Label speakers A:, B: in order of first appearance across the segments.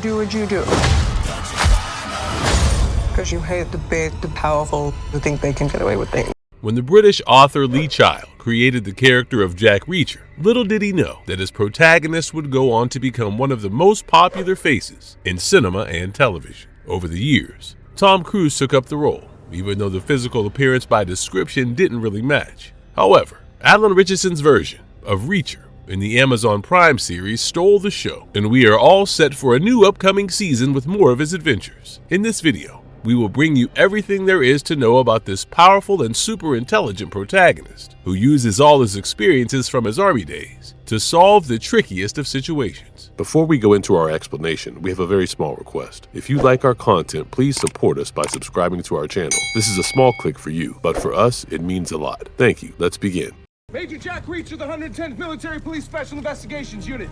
A: do what you do. Because you hate the big, the powerful, who think they can get away with things.
B: When the British author Lee Child created the character of Jack Reacher, little did he know that his protagonist would go on to become one of the most popular faces in cinema and television. Over the years, Tom Cruise took up the role, even though the physical appearance by description didn't really match. However, Alan Richardson's version of Reacher in the Amazon Prime series stole the show, and we are all set for a new upcoming season with more of his adventures. In this video, we will bring you everything there is to know about this powerful and super intelligent protagonist who uses all his experiences from his army days to solve the trickiest of situations. Before we go into our explanation, we have a very small request. If you like our content, please support us by subscribing to our channel. This is a small click for you, but for us, it means a lot. Thank you. Let's begin.
C: Major Jack Reacher, the 110th Military Police Special Investigations Unit.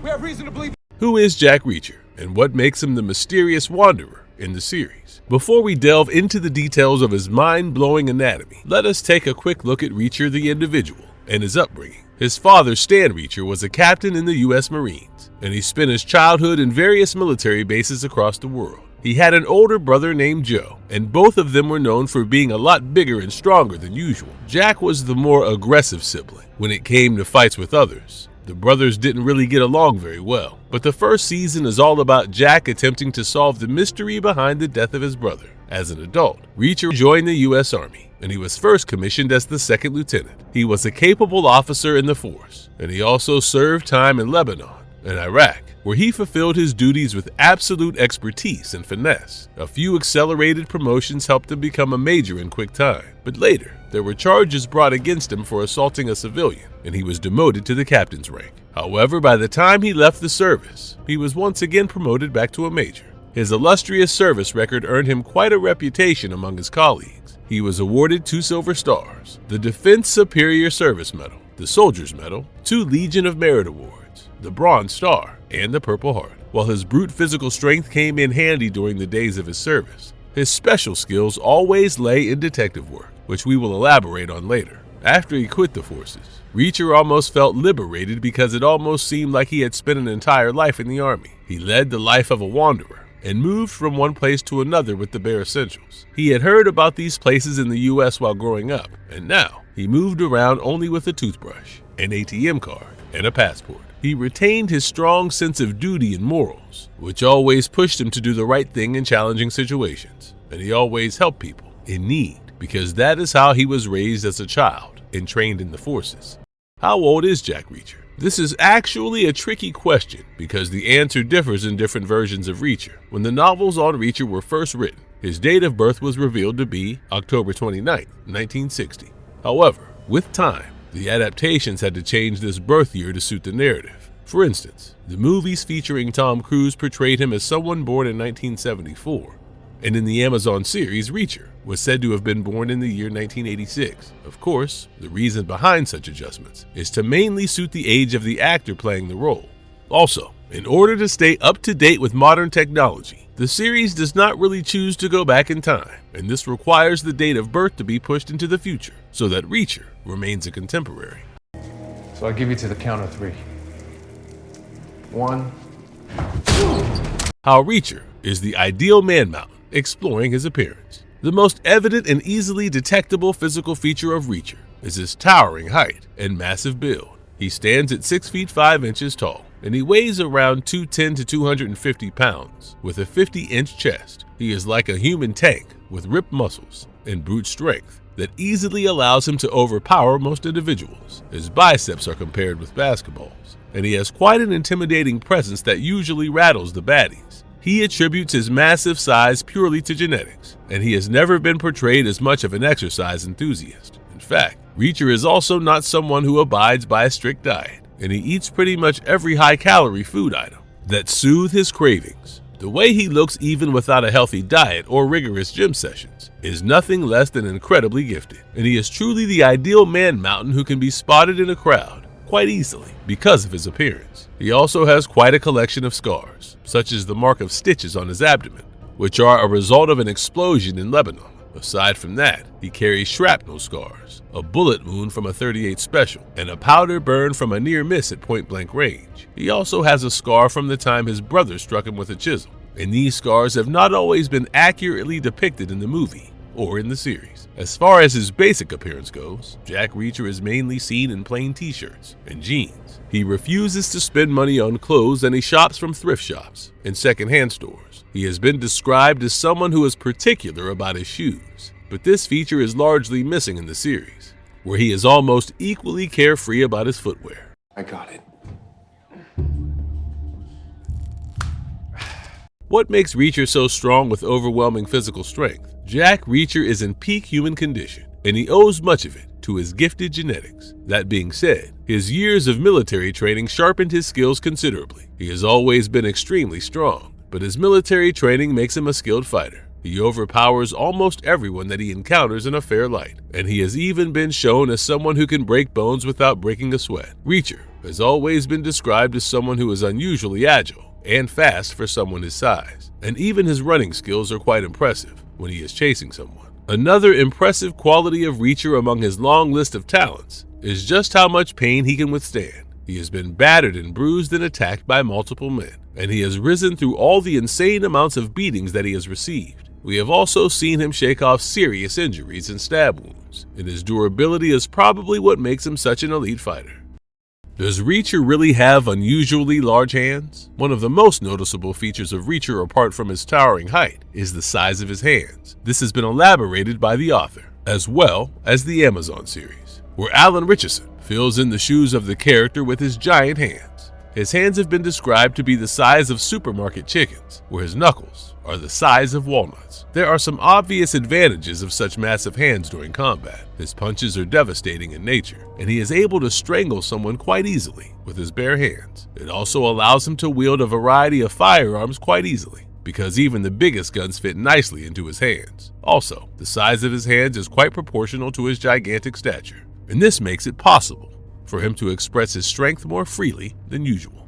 C: We have reason to believe...
B: Who is Jack Reacher, and what makes him the mysterious wanderer in the series? Before we delve into the details of his mind-blowing anatomy, let us take a quick look at Reacher the individual and his upbringing. His father, Stan Reacher, was a captain in the U.S. Marines, and he spent his childhood in various military bases across the world. He had an older brother named Joe, and both of them were known for being a lot bigger and stronger than usual. Jack was the more aggressive sibling when it came to fights with others. The brothers didn't really get along very well, but the first season is all about Jack attempting to solve the mystery behind the death of his brother. As an adult, Reacher joined the U.S. Army, and he was first commissioned as the second lieutenant. He was a capable officer in the force, and he also served time in Lebanon and Iraq, where he fulfilled his duties with absolute expertise and finesse. A few accelerated promotions helped him become a major in quick time, but later, there were charges brought against him for assaulting a civilian, and he was demoted to the captain's rank. However, by the time he left the service, he was once again promoted back to a major. His illustrious service record earned him quite a reputation among his colleagues. He was awarded 2 Silver Stars, the Defense Superior Service Medal, the Soldier's Medal, 2 Legion of Merit Awards, the Bronze Star, and the Purple Heart. While his brute physical strength came in handy during the days of his service, his special skills always lay in detective work, which we will elaborate on later. After he quit the forces, Reacher almost felt liberated because it almost seemed like he had spent an entire life in the army. He led the life of a wanderer and moved from one place to another with the bare essentials. He had heard about these places in the U.S. while growing up, and now he moved around only with a toothbrush, an ATM card, and a passport. He retained his strong sense of duty and morals, which always pushed him to do the right thing in challenging situations, and he always helped people in need, because that is how he was raised as a child and trained in the forces. How old is Jack Reacher? This is actually a tricky question because the answer differs in different versions of Reacher. When the novels on Reacher were first written, his date of birth was revealed to be October 29, 1960. However, with time, the adaptations had to change this birth year to suit the narrative. For instance, the movies featuring Tom Cruise portrayed him as someone born in 1974, and in the Amazon series, Reacher was said to have been born in the year 1986. Of course, the reason behind such adjustments is to mainly suit the age of the actor playing the role. Also, in order to stay up to date with modern technology, the series does not really choose to go back in time, and this requires the date of birth to be pushed into the future so that Reacher remains a contemporary.
C: So I give you to the count of 3. 1.
B: How Reacher is the ideal man-mountain, exploring his appearance. The most evident and easily detectable physical feature of Reacher is his towering height and massive build. He stands at 6 feet 5 inches tall, and he weighs around 210 to 250 pounds with a 50-inch chest. He is like a human tank with ripped muscles and brute strength that easily allows him to overpower most individuals. His biceps are compared with basketballs, and he has quite an intimidating presence that usually rattles the baddies. He attributes his massive size purely to genetics, and he has never been portrayed as much of an exercise enthusiast. In fact, Reacher is also not someone who abides by a strict diet, and he eats pretty much every high-calorie food item that soothe his cravings. The way he looks even without a healthy diet or rigorous gym sessions is nothing less than incredibly gifted, and he is truly the ideal man-mountain who can be spotted in a crowd quite easily because of his appearance. He also has quite a collection of scars, such as the mark of stitches on his abdomen, which are a result of an explosion in Lebanon. Aside from that, he carries shrapnel scars, a bullet wound from a .38 Special, and a powder burn from a near miss at point-blank range. He also has a scar from the time his brother struck him with a chisel, and these scars have not always been accurately depicted in the movie or in the series. As far as his basic appearance goes, Jack Reacher is mainly seen in plain t-shirts and jeans. He refuses to spend money on clothes and he shops from thrift shops and secondhand stores. He has been described as someone who is particular about his shoes, but this feature is largely missing in the series, where he is almost equally carefree about his footwear.
C: I got it.
B: What makes Reacher so strong with overwhelming physical strength? Jack Reacher is in peak human condition, and he owes much of it to his gifted genetics. That being said, his years of military training sharpened his skills considerably. He has always been extremely strong, but his military training makes him a skilled fighter. He overpowers almost everyone that he encounters in a fair light, and he has even been shown as someone who can break bones without breaking a sweat. Reacher has always been described as someone who is unusually agile and fast for someone his size, and even his running skills are quite impressive when he is chasing someone. Another impressive quality of Reacher among his long list of talents is just how much pain he can withstand. He has been battered and bruised and attacked by multiple men, and he has risen through all the insane amounts of beatings that he has received. We have also seen him shake off serious injuries and stab wounds, and his durability is probably what makes him such an elite fighter. Does Reacher really have unusually large hands? One of the most noticeable features of Reacher, apart from his towering height, is the size of his hands. This has been elaborated by the author, as well as the Amazon series, where Alan Richardson fills in the shoes of the character with his giant hands. His hands have been described to be the size of supermarket chickens, where his knuckles are the size of walnuts. There are some obvious advantages of such massive hands during combat. His punches are devastating in nature, and he is able to strangle someone quite easily with his bare hands. It also allows him to wield a variety of firearms quite easily, because even the biggest guns fit nicely into his hands. Also, the size of his hands is quite proportional to his gigantic stature, and this makes it possible for him to express his strength more freely than usual.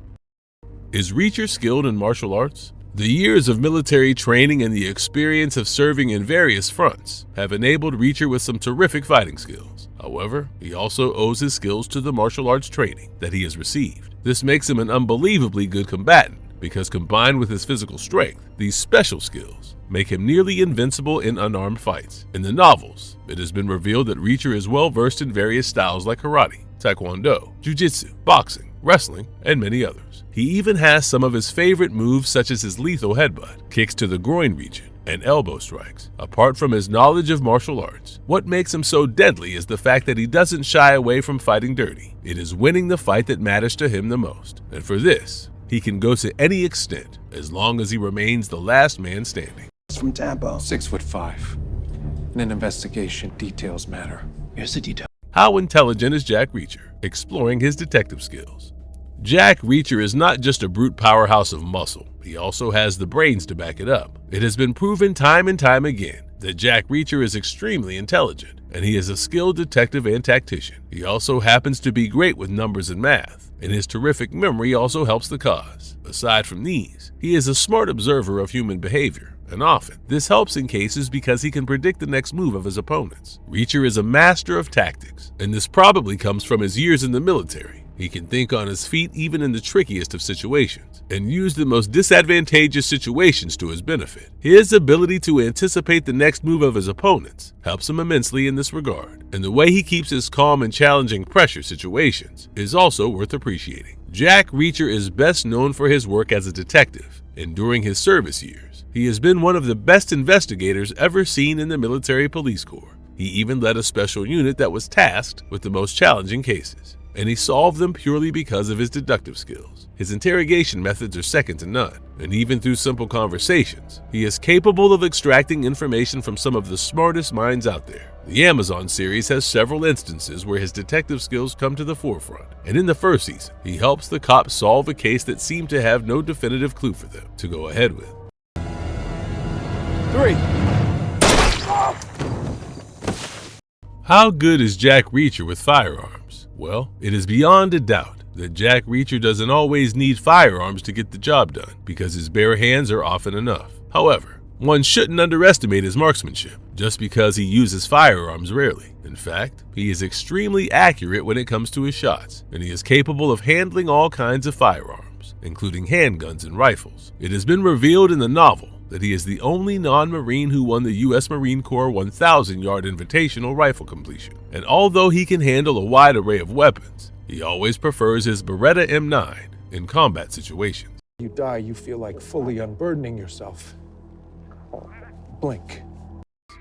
B: Is Reacher skilled in martial arts? The years of military training and the experience of serving in various fronts have enabled Reacher with some terrific fighting skills. However, he also owes his skills to the martial arts training that he has received. This makes him an unbelievably good combatant because, combined with his physical strength, these special skills make him nearly invincible in unarmed fights. In the novels, it has been revealed that Reacher is well versed in various styles like karate, taekwondo, jiu-jitsu, boxing, wrestling, and many others. He even has some of his favorite moves, such as his lethal headbutt, kicks to the groin region, and elbow strikes. Apart from his knowledge of martial arts, what makes him so deadly is the fact that he doesn't shy away from fighting dirty. It is winning the fight that matters to him the most, and for this, he can go to any extent as long as he remains the last man standing.
D: From Tampa.
C: 6'5". In an investigation, details matter.
D: Here's the detail.
B: How intelligent is Jack Reacher? Exploring his detective skills. Jack Reacher is not just a brute powerhouse of muscle, he also has the brains to back it up. It has been proven time and time again that Jack Reacher is extremely intelligent, and he is a skilled detective and tactician. He also happens to be great with numbers and math, and his terrific memory also helps the cause. Aside from these, he is a smart observer of human behavior, and often this helps in cases because he can predict the next move of his opponents. Reacher is a master of tactics, and this probably comes from his years in the military. He can think on his feet even in the trickiest of situations, and use the most disadvantageous situations to his benefit. His ability to anticipate the next move of his opponents helps him immensely in this regard, and the way he keeps his calm in challenging pressure situations is also worth appreciating. Jack Reacher is best known for his work as a detective, and during his service years, he has been one of the best investigators ever seen in the military police corps. He even led a special unit that was tasked with the most challenging cases, and he solved them purely because of his deductive skills. His interrogation methods are second to none, and even through simple conversations, he is capable of extracting information from some of the smartest minds out there. The Amazon series has several instances where his detective skills come to the forefront, and in the first season, he helps the cops solve a case that seemed to have no definitive clue for them to go ahead with.
C: 3.
B: How good is Jack Reacher with firearms? Well, it is beyond a doubt that Jack Reacher doesn't always need firearms to get the job done, because his bare hands are often enough. However, One shouldn't underestimate his marksmanship just because he uses firearms rarely. In fact, he is extremely accurate when it comes to his shots, and he is capable of handling all kinds of firearms, including handguns and rifles. It has been revealed in the novel that he is the only non-Marine who won the U.S. Marine Corps 1,000-yard invitational rifle completion. And although he can handle a wide array of weapons, he always prefers his Beretta M9 in combat situations.
D: You die, you feel like fully unburdening yourself. Blink.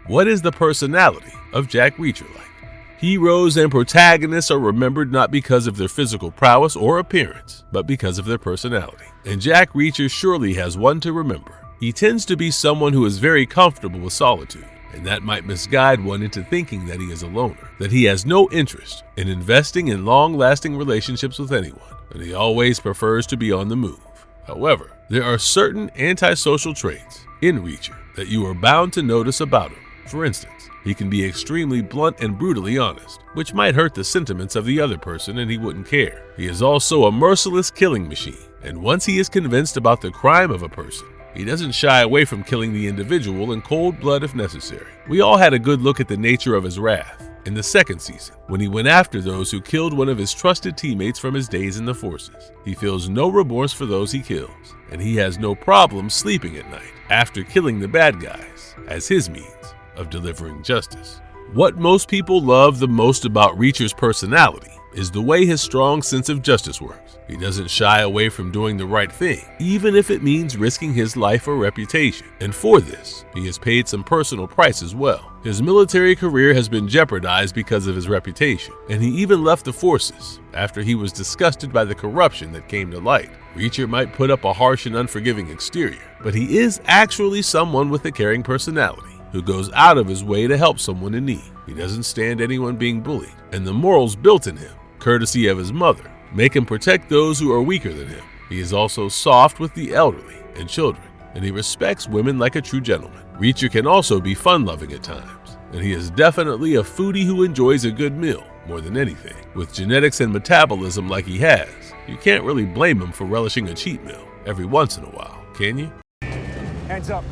B: What is the personality of Jack Reacher like? Heroes and protagonists are remembered not because of their physical prowess or appearance, but because of their personality. And Jack Reacher surely has one to remember. He tends to be someone who is very comfortable with solitude, and that might misguide one into thinking that he is a loner, that he has no interest in investing in long-lasting relationships with anyone, and he always prefers to be on the move. However, there are certain antisocial traits in Reacher that you are bound to notice about him. For instance, he can be extremely blunt and brutally honest, which might hurt the sentiments of the other person and he wouldn't care. He is also a merciless killing machine, and once he is convinced about the crime of a person, he doesn't shy away from killing the individual in cold blood if necessary. We all had a good look at the nature of his wrath in the second season, when he went after those who killed one of his trusted teammates from his days in the forces. He feels no remorse for those he kills, and he has no problem sleeping at night after killing the bad guys as his means of delivering justice. What most people love the most about Reacher's personality is the way his strong sense of justice works. He doesn't shy away from doing the right thing, even if it means risking his life or reputation. And for this, he has paid some personal price as well. His military career has been jeopardized because of his reputation, and he even left the forces after he was disgusted by the corruption that came to light. Reacher might put up a harsh and unforgiving exterior, but he is actually someone with a caring personality who goes out of his way to help someone in need. He doesn't stand anyone being bullied, and the morals built in him, courtesy of his mother, make him protect those who are weaker than him. He is also soft with the elderly and children, and he respects women like a true gentleman. Reacher can also be fun-loving at times, and he is definitely a foodie who enjoys a good meal more than anything. With genetics and metabolism like he has, you can't really blame him for relishing a cheat meal every once in a while, can you?
C: Hands up.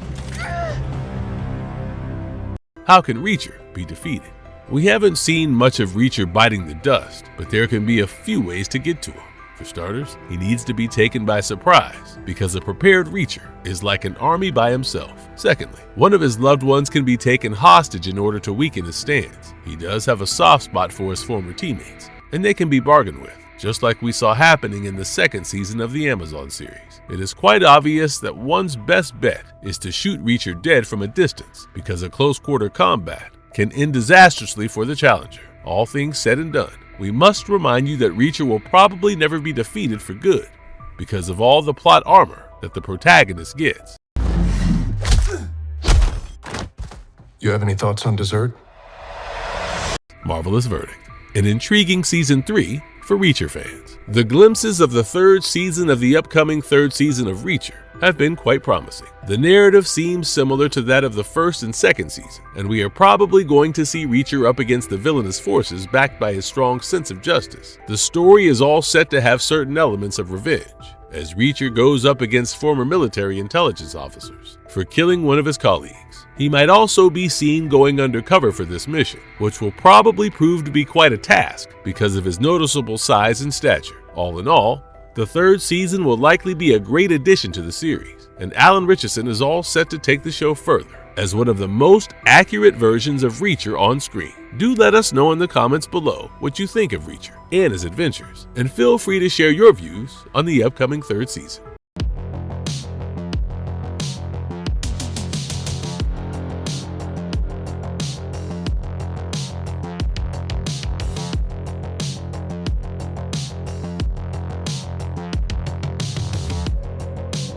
B: How can Reacher be defeated? We haven't seen much of Reacher biting the dust, but there can be a few ways to get to him. For starters, he needs to be taken by surprise, because a prepared Reacher is like an army by himself. Secondly, one of his loved ones can be taken hostage in order to weaken his stance. He does have a soft spot for his former teammates, and they can be bargained with, just like we saw happening in the second season of the Amazon series. It is quite obvious that one's best bet is to shoot Reacher dead from a distance, because a close-quarter combat can end disastrously for the challenger. All things said and done, we must remind you that Reacher will probably never be defeated for good because of all the plot armor that the protagonist gets.
D: You have any thoughts on dessert?
B: Marvelous verdict. An intriguing season 3 for Reacher fans. The glimpses of the third season of the upcoming third season of Reacher have been quite promising. The narrative seems similar to that of the first and second season, and we are probably going to see Reacher up against the villainous forces backed by his strong sense of justice. The story is all set to have certain elements of revenge, as Reacher goes up against former military intelligence officers for killing one of his colleagues. He might also be seen going undercover for this mission, which will probably prove to be quite a task because of his noticeable size and stature. All in all, the third season will likely be a great addition to the series, and Alan Ritchson is all set to take the show further as one of the most accurate versions of Reacher on screen. Do let us know in the comments below what you think of Reacher and his adventures, and feel free to share your views on the upcoming third season.